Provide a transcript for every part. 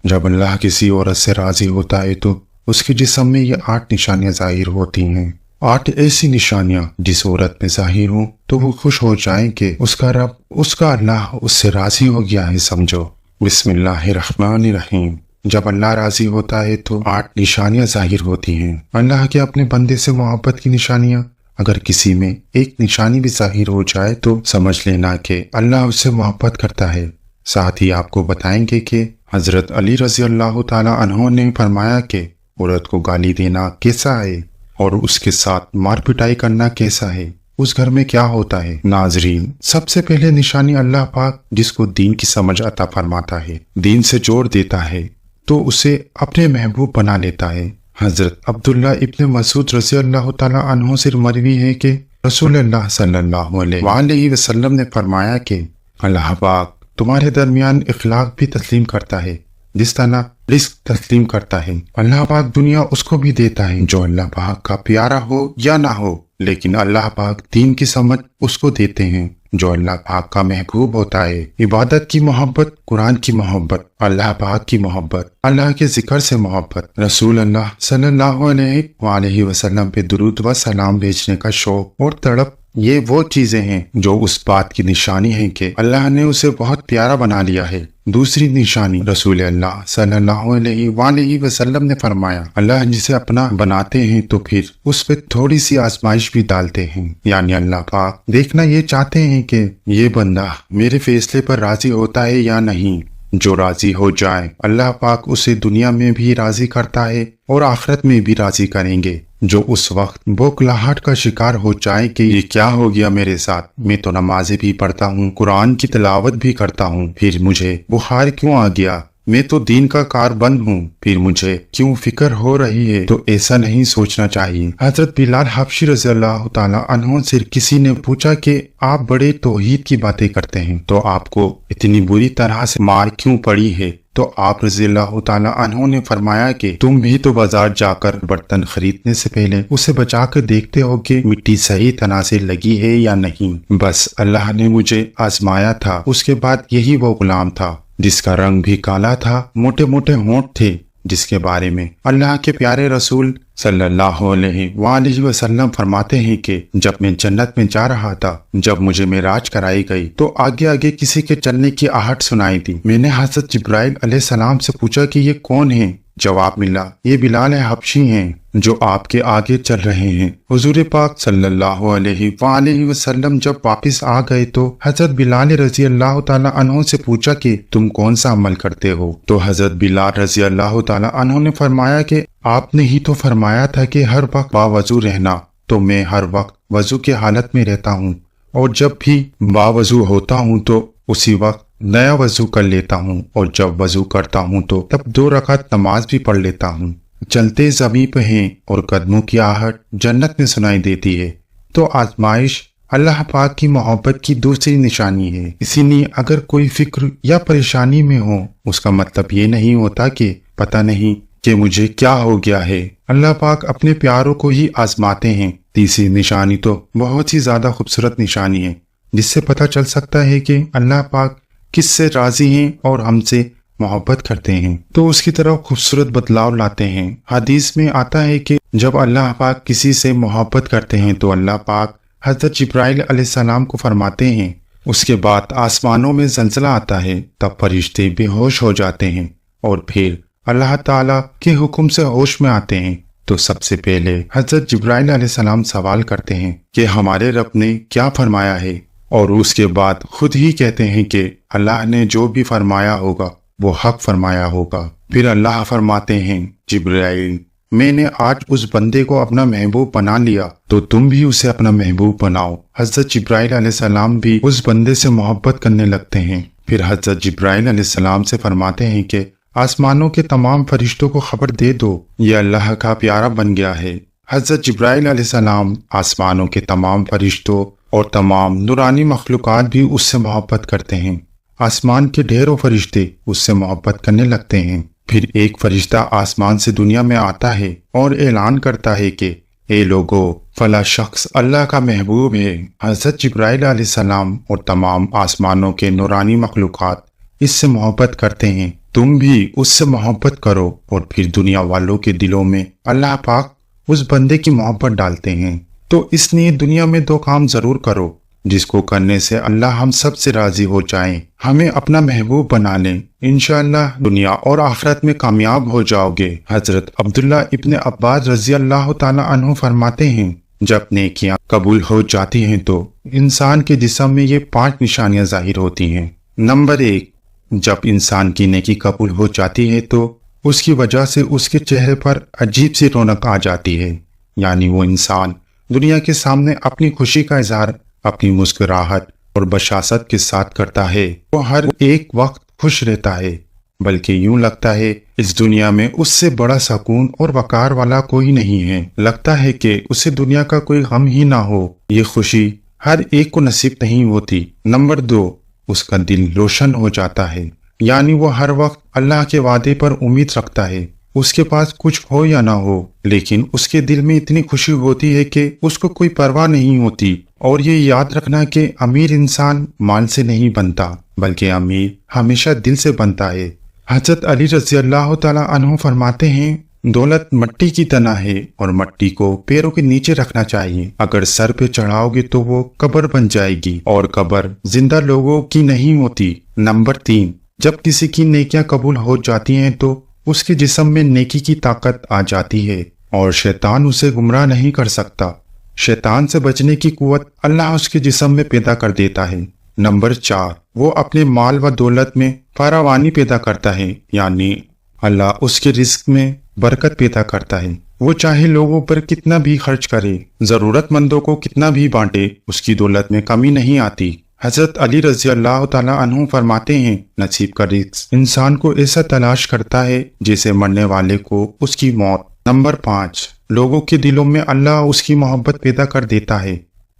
جب اللہ کسی عورت سے راضی ہوتا ہے تو اس کے جسم میں یہ 8 نشانیاں ظاہر ہوتی ہیں۔ 8 ایسی نشانیاں جس عورت میں ظاہر ہوں تو وہ خوش ہو جائیں کہ اس کا رب، اس کا اللہ اس سے راضی ہو گیا ہے، سمجھو۔ بسم اللہ الرحمن الرحیم۔ جب اللہ راضی ہوتا ہے تو 8 نشانیاں ظاہر ہوتی ہیں۔ اللہ کے اپنے بندے سے محبت کی نشانیاں، اگر کسی میں ایک نشانی بھی ظاہر ہو جائے تو سمجھ لینا کہ اللہ اس سے محبت کرتا ہے۔ ساتھ ہی آپ کو بتائیں گے کہ حضرت علی رضی اللہ تعالی عنہ نے فرمایا کہ عورت کو گالی دینا کیسا ہے اور اس کے ساتھ مار پٹائی کرنا کیسا ہے، اس گھر میں کیا ہوتا ہے۔ ناظرین، سب سے پہلے نشانی اللہ پاک جس کو دین کی سمجھ عطا فرماتا ہے، دین سے جوڑ دیتا ہے تو اسے اپنے محبوب بنا لیتا ہے۔ حضرت عبداللہ ابن مسعود رضی اللہ تعالی عنہ سے مروی ہے کہ رسول اللہ صلی اللہ علیہ وآلہ وسلم نے فرمایا کہ اللہ پاک تمہارے درمیان اخلاق بھی تسلیم کرتا ہے، جس طرح رزق تسلیم کرتا ہے۔ اللہ پاک دنیا اس کو بھی دیتا ہے جو اللہ پاک کا پیارا ہو یا نہ ہو، لیکن اللہ پاک دین کی سمجھ اس کو دیتے ہیں جو اللہ پاک کا محبوب ہوتا ہے۔ عبادت کی محبت، قرآن کی محبت، اللہ پاک کی محبت، اللہ کے ذکر سے محبت، رسول اللہ صلی اللہ علیہ وآلہ وسلم پہ درود و سلام بھیجنے کا شوق اور تڑپ، یہ وہ چیزیں ہیں جو اس بات کی نشانی ہے کہ اللہ نے اسے بہت پیارا بنا لیا ہے۔ دوسری نشانی، رسول اللہ صلی اللہ علیہ وآلہ وسلم نے فرمایا، اللہ جسے اپنا بناتے ہیں تو پھر اس پہ تھوڑی سی آزمائش بھی ڈالتے ہیں، یعنی اللہ پاک دیکھنا یہ چاہتے ہیں کہ یہ بندہ میرے فیصلے پر راضی ہوتا ہے یا نہیں۔ جو راضی ہو جائے اللہ پاک اسے دنیا میں بھی راضی کرتا ہے اور آخرت میں بھی راضی کریں گے۔ جو اس وقت بوکھلاہٹ کا شکار ہو جائے کہ یہ کیا ہو گیا میرے ساتھ، میں تو نمازیں بھی پڑھتا ہوں، قرآن کی تلاوت بھی کرتا ہوں، پھر مجھے بخار کیوں آ گیا، میں تو دین کا کار بند ہوں، پھر مجھے کیوں فکر ہو رہی ہے، تو ایسا نہیں سوچنا چاہیے۔ حضرت بلال حبشی رضی اللہ تعالی عنہ سے کسی نے پوچھا کہ آپ بڑے توحید کی باتیں کرتے ہیں تو آپ کو اتنی بری طرح سے مار کیوں پڑی ہے؟ تو آپ رضی اللہ تعالی عنہ نے فرمایا کہ تم بھی تو بازار جا کر برتن خریدنے سے پہلے اسے بچا کر دیکھتے ہو کہ مٹی صحیح طرح سے لگی ہے یا نہیں۔ بس اللہ نے مجھے آزمایا تھا، اس کے بعد یہی وہ غلام تھا جس کا رنگ بھی کالا تھا، موٹے موٹے ہونٹ تھے، جس کے بارے میں اللہ کے پیارے رسول صلی اللہ علیہ وآلہ وسلم فرماتے ہیں کہ جب میں جنت میں جا رہا تھا، جب مجھے معراج کرائی گئی تو آگے آگے کسی کے چلنے کی آہٹ سنائی دی۔ میں نے حضرت جبرائیل علیہ السلام سے پوچھا کہ یہ کون ہے؟ جواب ملا، یہ بلال حبشی ہیں جو آپ کے آگے چل رہے ہیں۔ حضور پاک صلی اللہ علیہ وآلہ وسلم جب واپس آ گئے تو حضرت بلال رضی اللہ تعالی عنہ سے پوچھا کہ تم کون سا عمل کرتے ہو؟ تو حضرت بلال رضی اللہ تعالی عنہ نے فرمایا کہ آپ نے ہی تو فرمایا تھا کہ ہر وقت باوضو رہنا، تو میں ہر وقت وضو کی حالت میں رہتا ہوں، اور جب بھی باوضو ہوتا ہوں تو اسی وقت نیا وضو کر لیتا ہوں، اور جب وضو کرتا ہوں تو تب 2 رکعت نماز بھی پڑھ لیتا ہوں۔ چلتے زمین پہ ہیں اور قدموں کی آہٹ جنت میں سنائی دیتی ہے۔ تو آزمائش اللہ پاک کی محبت کی دوسری نشانی ہے۔ اسی لیے اگر کوئی فکر یا پریشانی میں ہو، اس کا مطلب یہ نہیں ہوتا کہ پتہ نہیں کہ مجھے کیا ہو گیا ہے۔ اللہ پاک اپنے پیاروں کو ہی آزماتے ہیں۔ تیسری نشانی تو بہت ہی زیادہ خوبصورت نشانی ہے، جس سے پتہ چل سکتا ہے کہ اللہ پاک کس سے راضی ہیں اور ہم سے محبت کرتے ہیں، تو اس کی طرف خوبصورت بدلاؤ لاتے ہیں۔ حدیث میں آتا ہے کہ جب اللہ پاک کسی سے محبت کرتے ہیں تو اللہ پاک حضرت جبرائیل علیہ السلام کو فرماتے ہیں، اس کے بعد آسمانوں میں زلزلہ آتا ہے، تب فرشتے بے ہوش ہو جاتے ہیں اور پھر اللہ تعالیٰ کے حکم سے ہوش میں آتے ہیں۔ تو سب سے پہلے حضرت جبرائیل علیہ السلام سوال کرتے ہیں کہ ہمارے رب نے کیا فرمایا ہے، اور اس کے بعد خود ہی کہتے ہیں کہ اللہ نے جو بھی فرمایا ہوگا وہ حق فرمایا ہوگا۔ پھر اللہ فرماتے ہیں، جبرائیل میں نے آج اس بندے کو اپنا محبوب بنا لیا، تو تم بھی اسے اپنا محبوب بناؤ۔ حضرت جبرائیل علیہ السلام بھی اس بندے سے محبت کرنے لگتے ہیں۔ پھر حضرت جبرائیل علیہ السلام سے فرماتے ہیں کہ آسمانوں کے تمام فرشتوں کو خبر دے دو، یہ اللہ کا پیارا بن گیا ہے۔ حضرت جبرائیل علیہ السلام آسمانوں کے تمام فرشتوں اور تمام نورانی مخلوقات بھی اس سے محبت کرتے ہیں۔ آسمان کے ڈھیروں فرشتے اس سے محبت کرنے لگتے ہیں۔ پھر ایک فرشتہ آسمان سے دنیا میں آتا ہے اور اعلان کرتا ہے کہ اے لوگو، فلاں شخص اللہ کا محبوب ہے۔ حضرت جبرائیل علیہ السلام اور تمام آسمانوں کے نورانی مخلوقات اس سے محبت کرتے ہیں، تم بھی اس سے محبت کرو، اور پھر دنیا والوں کے دلوں میں اللہ پاک اس بندے کی محبت ڈالتے ہیں۔ تو اس لیے دنیا میں دو کام ضرور کرو جس کو کرنے سے اللہ ہم سب سے راضی ہو جائیں، ہمیں اپنا محبوب بنا لیں، انشاءاللہ دنیا اور آخرت میں کامیاب ہو جاؤ گے۔ حضرت عبداللہ ابن عباس رضی اللہ تعالی عنہ فرماتے ہیں، جب نیکیاں قبول ہو جاتی ہیں تو انسان کے جسم میں یہ 5 نشانیاں ظاہر ہوتی ہیں۔ نمبر 1، جب انسان کی نیکی قبول ہو جاتی ہے تو اس کی وجہ سے اس کے چہرے پر عجیب سی رونق آ جاتی ہے، یعنی وہ انسان دنیا کے سامنے اپنی خوشی کا اظہار اپنی مسکراہٹ اور بشاشت کے ساتھ کرتا ہے، وہ ہر ایک وقت خوش رہتا ہے، بلکہ یوں لگتا ہے اس دنیا میں اس سے بڑا سکون اور وقار والا کوئی نہیں ہے، لگتا ہے کہ اسے دنیا کا کوئی غم ہی نہ ہو۔ یہ خوشی ہر ایک کو نصیب نہیں ہوتی۔ نمبر 2، اس کا دل روشن ہو جاتا ہے، یعنی وہ ہر وقت اللہ کے وعدے پر امید رکھتا ہے، اس کے پاس کچھ ہو یا نہ ہو، لیکن اس کے دل میں اتنی خوشی ہوتی ہے کہ اس کو کوئی پرواہ نہیں ہوتی۔ اور یہ یاد رکھنا کہ امیر انسان مال سے نہیں بنتا، بلکہ امیر ہمیشہ دل سے بنتا ہے۔ حضرت علی رضی اللہ تعالی عنہ فرماتے ہیں، دولت مٹی کی طرح ہے اور مٹی کو پیروں کے نیچے رکھنا چاہیے، اگر سر پہ چڑھاؤ گے تو وہ قبر بن جائے گی، اور قبر زندہ لوگوں کی نہیں ہوتی۔ نمبر 3، جب کسی کی نیکیاں قبول ہو جاتی ہیں تو اس کے جسم میں نیکی کی طاقت آ جاتی ہے اور شیطان اسے گمراہ نہیں کر سکتا۔ شیطان سے بچنے کی قوت اللہ اس کے جسم میں پیدا کر دیتا ہے۔ نمبر 4، وہ اپنے مال و دولت میں فراوانی پیدا کرتا ہے، یعنی اللہ اس کے رزق میں برکت پیدا کرتا ہے، وہ چاہے لوگوں پر کتنا بھی خرچ کرے، ضرورت مندوں کو کتنا بھی بانٹے، اس کی دولت میں کمی نہیں آتی۔ حضرت علی رضی اللہ تعالی عنہ فرماتے ہیں، نصیب کا رزق انسان کو ایسا تلاش کرتا ہے جیسے مرنے والے کو اس کی موت۔ نمبر 5، لوگوں کے دلوں میں اللہ اس کی محبت پیدا کر دیتا ہے،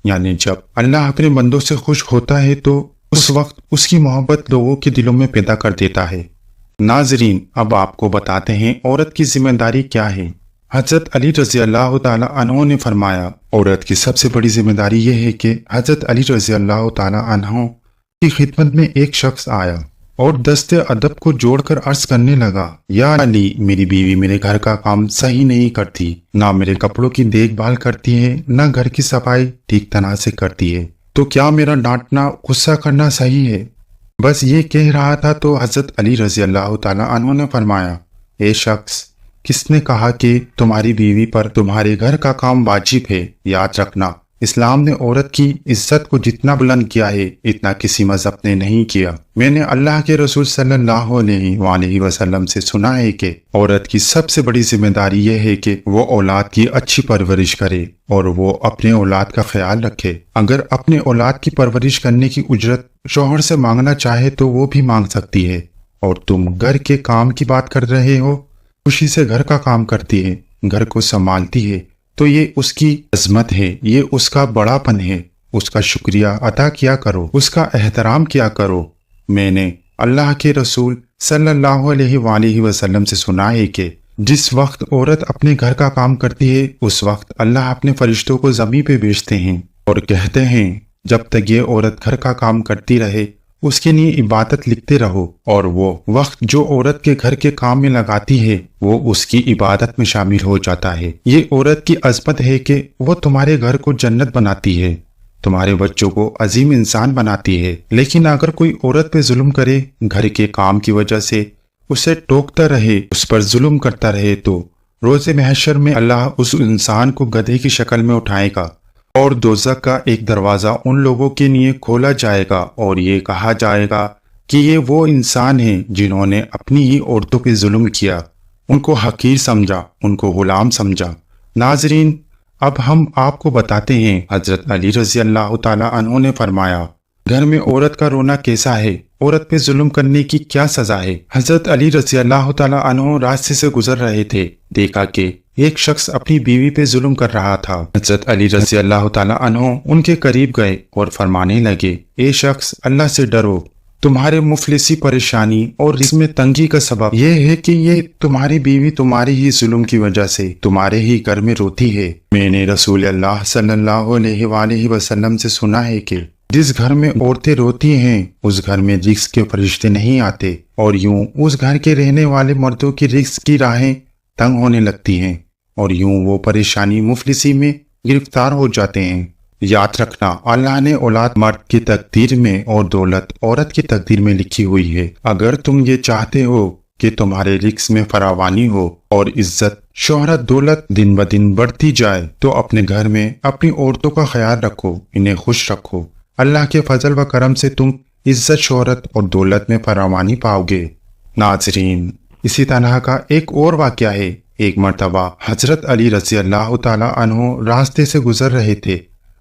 یعنی جب اللہ اپنے بندوں سے خوش ہوتا ہے تو اس وقت اس کی محبت لوگوں کے دلوں میں پیدا کر دیتا ہے۔ ناظرین، اب آپ کو بتاتے ہیں عورت کی ذمہ داری کیا ہے۔ حضرت علی رضی اللہ تعالی عنہ نے فرمایا، عورت کی سب سے بڑی ذمہ داری یہ ہے کہ حضرت علی رضی اللہ تعالی عنہ کی خدمت میں ایک شخص آیا اور دست ادب کو جوڑ کر عرض کرنے لگا، یا علی، میری بیوی میرے گھر کا کام صحیح نہیں کرتی، نہ میرے کپڑوں کی دیکھ بھال کرتی ہے، نہ گھر کی صفائی ٹھیک طرح سے کرتی ہے، تو کیا میرا ڈانٹنا، غصہ کرنا صحیح ہے؟ بس یہ کہہ رہا تھا تو حضرت علی رضی اللہ تعالی عنہ نے فرمایا، اے شخص، کس نے کہا کہ تمہاری بیوی پر تمہارے گھر کا کام واجب ہے؟ یاد رکھنا، اسلام نے عورت کی عزت کو جتنا بلند کیا ہے اتنا کسی مذہب نے نہیں کیا۔ میں نے اللہ کے رسول صلی اللہ علیہ وآلہ وسلم سے سنا ہے کہ عورت کی سب سے بڑی ذمہ داری یہ ہے کہ وہ اولاد کی اچھی پرورش کرے اور وہ اپنے اولاد کا خیال رکھے۔ اگر اپنے اولاد کی پرورش کرنے کی اجرت شوہر سے مانگنا چاہے تو وہ بھی مانگ سکتی ہے، اور تم گھر کے کام کی بات کر رہے ہو، خوشی سے گھر کا کام کرتی ہے، گھر کو سنبھالتی ہے، تو یہ اس کی عظمت ہے، یہ اس کا بڑا پن ہے، اس کا شکریہ ادا کیا کرو، اس کا احترام کیا کرو۔ میں نے اللہ کے رسول صلی اللہ علیہ وآلہ وسلم سے سنا ہے کہ جس وقت عورت اپنے گھر کا کام کرتی ہے اس وقت اللہ اپنے فرشتوں کو زمین پہ بھیجتے ہیں اور کہتے ہیں، جب تک یہ عورت گھر کا کام کرتی رہے اس کے لیے عبادت لکھتے رہو، اور وہ وقت جو عورت کے گھر کے کام میں لگاتی ہے وہ اس کی عبادت میں شامل ہو جاتا ہے۔ یہ عورت کی عظمت ہے کہ وہ تمہارے گھر کو جنت بناتی ہے، تمہارے بچوں کو عظیم انسان بناتی ہے۔ لیکن اگر کوئی عورت پہ ظلم کرے، گھر کے کام کی وجہ سے اسے ٹوکتا رہے، اس پر ظلم کرتا رہے، تو روز محشر میں اللہ اس انسان کو گدھے کی شکل میں اٹھائے گا اور دوزخ کا ایک دروازہ ان لوگوں کے لیے کھولا جائے گا اور یہ کہا جائے گا کہ یہ وہ انسان ہیں جنہوں نے اپنی ہی عورتوں پہ ظلم کیا، ان کو حقیر سمجھا، ان کو غلام سمجھا۔ ناظرین، اب ہم آپ کو بتاتے ہیں حضرت علی رضی اللہ تعالی عنہ نے فرمایا، گھر میں عورت کا رونا کیسا ہے، عورت پہ ظلم کرنے کی کیا سزا ہے۔ حضرت علی رضی اللہ تعالی عنہ راستے سے گزر رہے تھے، دیکھا کہ ایک شخص اپنی بیوی پہ ظلم کر رہا تھا۔ حضرت علی رضی اللہ تعالی عنہ ان کے قریب گئے اور فرمانے لگے، اے شخص، اللہ سے ڈرو، تمہارے مفلسی پریشانی اور اس میں تنگی کا سبب یہ ہے کہ یہ تمہاری بیوی تمہاری ہی ظلم کی وجہ سے تمہارے ہی گھر میں روتی ہے۔ میں نے رسول اللہ صلی اللہ علیہ وآلہ وسلم سے سنا ہے کہ جس گھر میں عورتیں روتی ہیں اس گھر میں رزق کے فرشتے نہیں آتے، اور یوں اس گھر کے رہنے والے مردوں کی رزق کی راہیں تنگ ہونے لگتی ہیں، اور یوں وہ پریشانی مفلسی میں گرفتار ہو جاتے ہیں۔ یاد رکھنا، اللہ نے اولاد مرد کی تقدیر میں اور دولت عورت کی تقدیر میں لکھی ہوئی ہے۔ اگر تم یہ چاہتے ہو کہ تمہارے رزق میں فراوانی ہو اور عزت، شہرت، دولت دن بدن بڑھتی جائے، تو اپنے گھر میں اپنی عورتوں کا خیال رکھو، انہیں خوش رکھو۔ اللہ کے فضل و کرم سے تم عزت، شہرت اور دولت میں فراوانی پاؤ گے۔ ناظرین، اسی طرح کا ایک اور واقعہ ہے۔ ایک مرتبہ حضرت علی رضی اللہ تعالی عنہ راستے سے گزر رہے تھے۔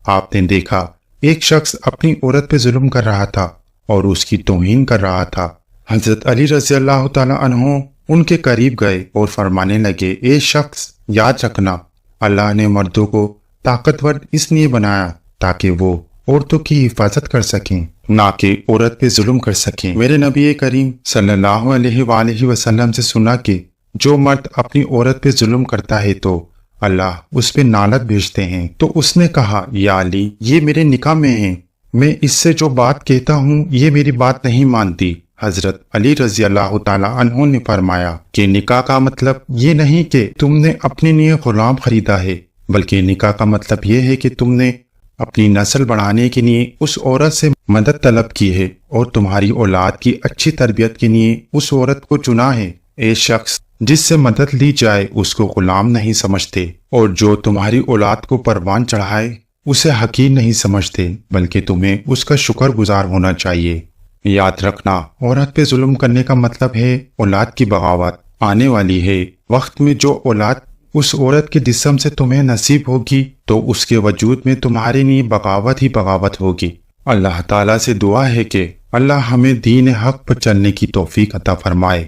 آپ نے دیکھا ایک شخص اپنی عورت پہ ظلم کر رہا تھا اور اس کی توہین کر رہا تھا۔ حضرت علی رضی اللہ تعالی عنہ ان کے قریب گئے اور فرمانے لگے، اے شخص، یاد رکھنا، اللہ نے مردوں کو طاقتور اس لیے بنایا تاکہ وہ عورتوں کی حفاظت کر سکیں، نہ کہ عورت پہ ظلم کر سکیں۔ میرے نبی کریم صلی اللہ علیہ وآلہ وسلم سے سنا کہ جو مرد اپنی عورت پہ ظلم کرتا ہے تو اللہ اس پہ نالت بھیجتے ہیں۔ تو اس نے کہا، یا علی، یہ میرے نکاح میں ہیں، میں اس سے جو بات کہتا ہوں یہ میری بات نہیں مانتی۔ حضرت علی رضی اللہ تعالی عنہ نے فرمایا کہ نکاح کا مطلب یہ نہیں کہ تم نے اپنے لیے غلام خریدا ہے، بلکہ نکاح کا مطلب یہ ہے کہ تم نے اپنی نسل بڑھانے کے لیے اس عورت سے مدد طلب کی ہے اور تمہاری اولاد کی اچھی تربیت کے لیے اس عورت کو چنا ہے۔ اے شخص، جس سے مدد لی جائے اس کو غلام نہیں سمجھتے، اور جو تمہاری اولاد کو پروان چڑھائے اسے حقیر نہیں سمجھتے، بلکہ تمہیں اس کا شکر گزار ہونا چاہیے۔ یاد رکھنا، عورت پہ ظلم کرنے کا مطلب ہے اولاد کی بغاوت۔ آنے والی ہے وقت میں جو اولاد اس عورت کے جسم سے تمہیں نصیب ہوگی تو اس کے وجود میں تمہارے لیے بغاوت ہی بغاوت ہوگی۔ اللہ تعالیٰ سے دعا ہے کہ اللہ ہمیں دین حق پر چلنے کی توفیق عطا فرمائے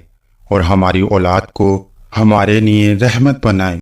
اور ہماری اولاد کو ہمارے لیے رحمت بنائے۔